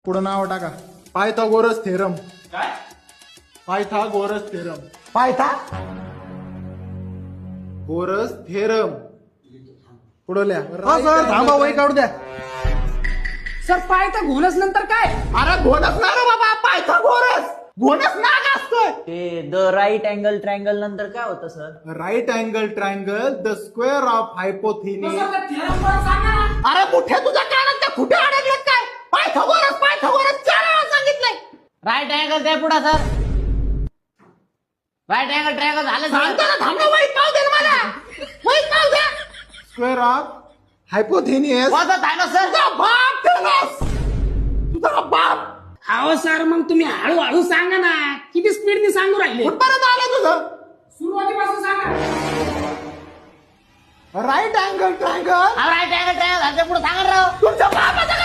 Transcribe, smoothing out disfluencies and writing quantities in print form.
पुढं नाव टाका. पायथागोरस थेरम. काय? Pythagoras theorem. Pythagoras theorem. पुढं लिहा. हा सर थांबा वही काढू द्या. सर पायथा घोलस नंतर काय? अरे घोणस ना रे बाबा, पायथागोरस घोणस नाग असतोय. ते द राईट अँगल ट्रायंगल नंतर काय होतं sir? Right angle triangle the square of hypotenuse. Sir, त्या theorem परत सांगा ना. अरे मोठ्या तुझ्या कानात त्या कुठे अडकलेत काय? पायथागोरस पायथागोरस 4 वेळा सांगितलंय. राईट अँगल ते पुढे सर. राईट अँगल ट्रायंगल झालं सांगतो ना, थांब ना, वहीत नाव दे ना मला. वहीत नाव दे. Square of hypotenuse. सर. तुझा बाप टेलस. तुझा बाप. अहो सर मग तुम्ही हळूहळू सांगा ना, किती स्पीडने सांगू राहिले. कुठपर्यंत आलं तुझं? सुरुवातीपासून सांगा. Right angle triangle. Right angle triangle झालं पुढे सांगा राव. तुमच्या बापाचं